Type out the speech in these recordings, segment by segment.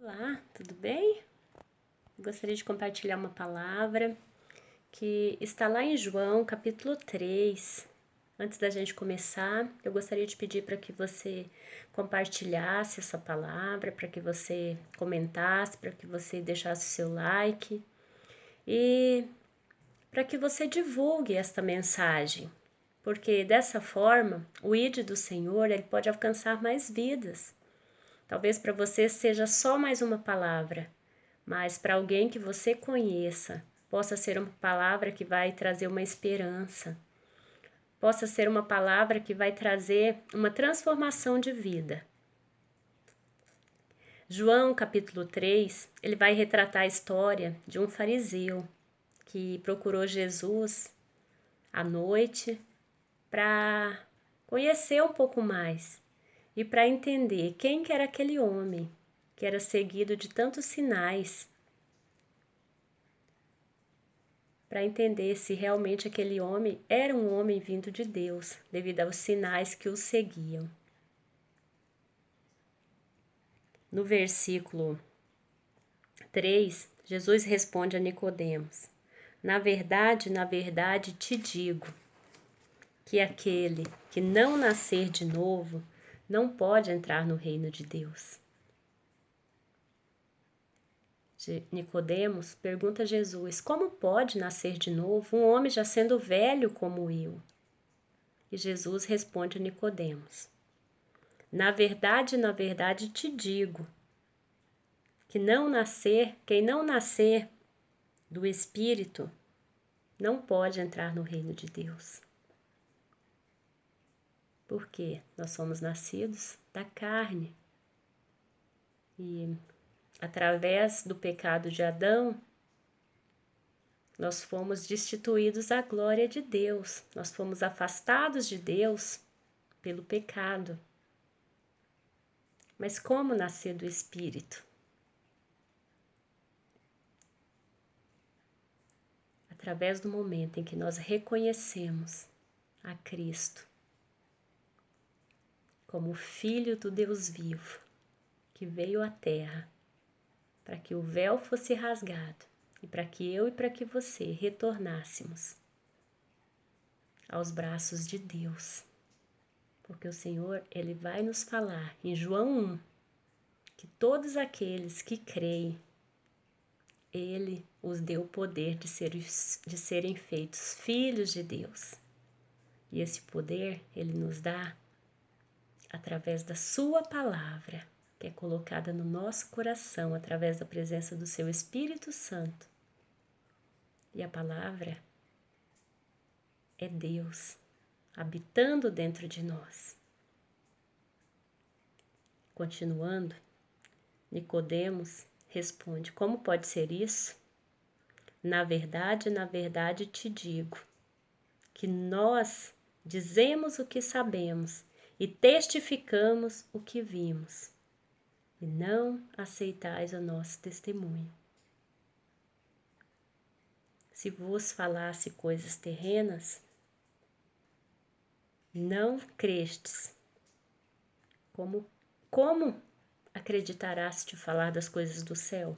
Olá, tudo bem? Gostaria de compartilhar uma palavra que está lá em João, capítulo 3. Antes da gente começar, eu gostaria de pedir para que você compartilhasse essa palavra, para que você comentasse, para que você deixasse o seu like e para que você divulgue esta mensagem, porque dessa forma o ID do Senhor ele pode alcançar mais vidas. Talvez para você seja só mais uma palavra, mas para alguém que você conheça, possa ser uma palavra que vai trazer uma esperança, possa ser uma palavra que vai trazer uma transformação de vida. João, capítulo 3, ele vai retratar a história de um fariseu que procurou Jesus à noite para conhecer um pouco mais e para entender quem que era aquele homem que era seguido de tantos sinais, para entender se realmente aquele homem era um homem vindo de Deus, devido aos sinais que o seguiam. No versículo 3, Jesus responde a Nicodemos: na verdade te digo que aquele que não nascer de novo não pode entrar no reino de Deus. Nicodemos pergunta a Jesus: como pode nascer de novo um homem já sendo velho como eu? E Jesus responde a Nicodemos: na verdade te digo que quem não nascer do Espírito não pode entrar no reino de Deus. Por quê? Nós somos nascidos da carne. E através do pecado de Adão, nós fomos destituídos da glória de Deus. Nós fomos afastados de Deus pelo pecado. Mas como nascer do Espírito? Através do momento em que nós reconhecemos a Cristo como Filho do Deus vivo, que veio à Terra para que o véu fosse rasgado e para que eu e para que você retornássemos aos braços de Deus. Porque o Senhor, Ele vai nos falar em João 1 que todos aqueles que creem, Ele os deu o poder de serem feitos filhos de Deus. E esse poder Ele nos dá através da sua palavra, que é colocada no nosso coração através da presença do seu Espírito Santo. E a palavra é Deus habitando dentro de nós. Continuando, Nicodemos responde: como pode ser isso? Na verdade te digo que nós dizemos o que sabemos e testificamos o que vimos, e não aceitais o nosso testemunho. Se vos falasse coisas terrenas, não crestes. Como acreditarás se te falar das coisas do céu?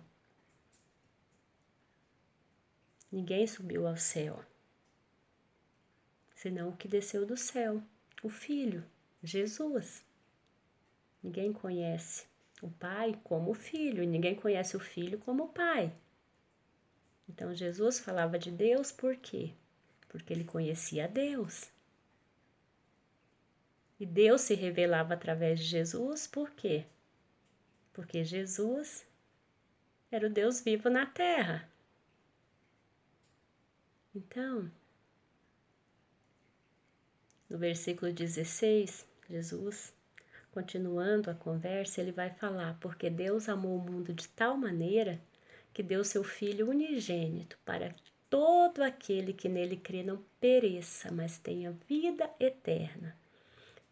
Ninguém subiu ao céu, senão o que desceu do céu, o Filho, Jesus. Ninguém conhece o Pai como o Filho, e ninguém conhece o Filho como o Pai. Então Jesus falava de Deus por quê? Porque ele conhecia Deus. E Deus se revelava através de Jesus por quê? Porque Jesus era o Deus vivo na terra. Então, no versículo 16, Jesus, continuando a conversa, ele vai falar: porque Deus amou o mundo de tal maneira que deu seu Filho unigênito para que todo aquele que nele crê não pereça, mas tenha vida eterna.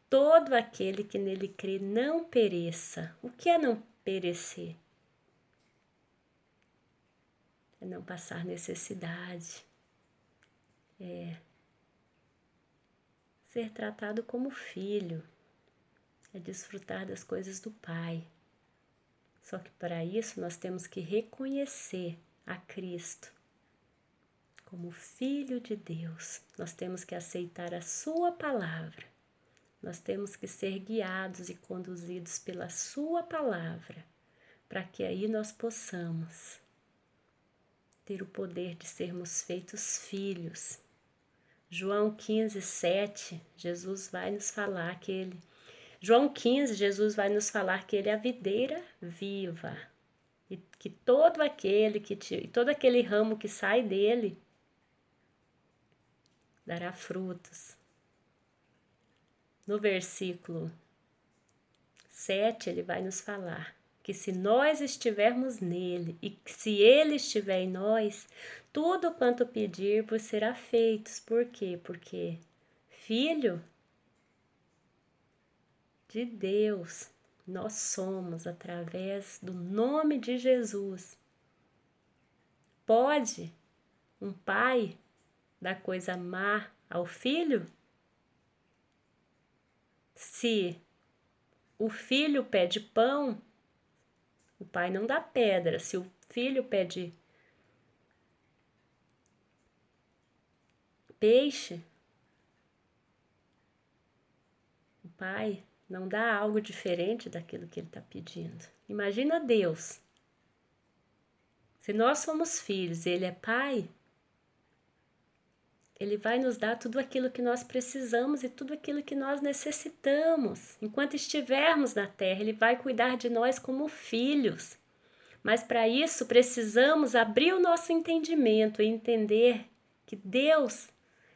Todo aquele que nele crê não pereça. O que é não perecer? É não passar necessidade. É ser tratado como filho. É desfrutar das coisas do Pai. Só que para isso nós temos que reconhecer a Cristo como Filho de Deus. Nós temos que aceitar a sua palavra. Nós temos que ser guiados e conduzidos pela sua palavra, para que aí nós possamos ter o poder de sermos feitos filhos. João 15, 7, Jesus vai nos falar que ele... João 15, Jesus vai nos falar que ele é a videira viva. E que todo aquele ramo que sai dele dará frutos. No versículo 7, ele vai nos falar que se nós estivermos nele e se ele estiver em nós, tudo quanto pedir vos será feito. Por quê? Porque filho de Deus nós somos através do nome de Jesus. Pode um pai dar coisa má ao filho? Se o filho pede pão, o pai não dá pedra. Se o filho pede peixe, o pai não dá algo diferente daquilo que ele está pedindo. Imagina Deus. Se nós somos filhos e ele é pai, ele vai nos dar tudo aquilo que nós precisamos e tudo aquilo que nós necessitamos. Enquanto estivermos na terra, ele vai cuidar de nós como filhos. Mas para isso precisamos abrir o nosso entendimento e entender que Deus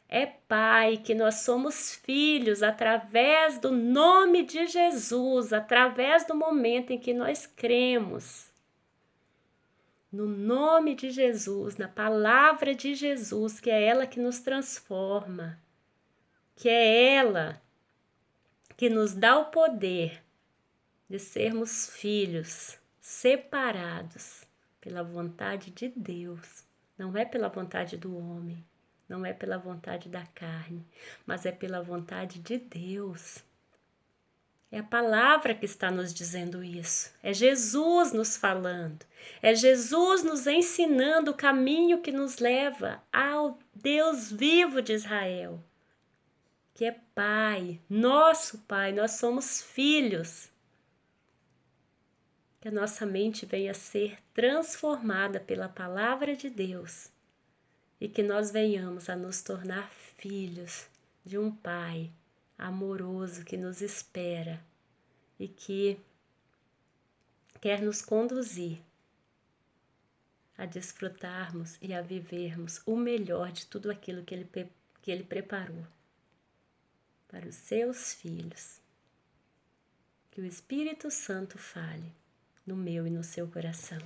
é Pai, que nós somos filhos através do nome de Jesus, através do momento em que nós cremos no nome de Jesus, na palavra de Jesus, que é ela que nos transforma, que é ela que nos dá o poder de sermos filhos separados pela vontade de Deus. Não é pela vontade do homem, não é pela vontade da carne, mas é pela vontade de Deus. É a palavra que está nos dizendo isso. É Jesus nos falando. É Jesus nos ensinando o caminho que nos leva ao Deus vivo de Israel, que é Pai, nosso Pai. Nós somos filhos. Que a nossa mente venha a ser transformada pela palavra de Deus e que nós venhamos a nos tornar filhos de um Pai amoroso que nos espera e que quer nos conduzir a desfrutarmos e a vivermos o melhor de tudo aquilo que Ele preparou para os seus filhos. Que o Espírito Santo fale no meu e no seu coração.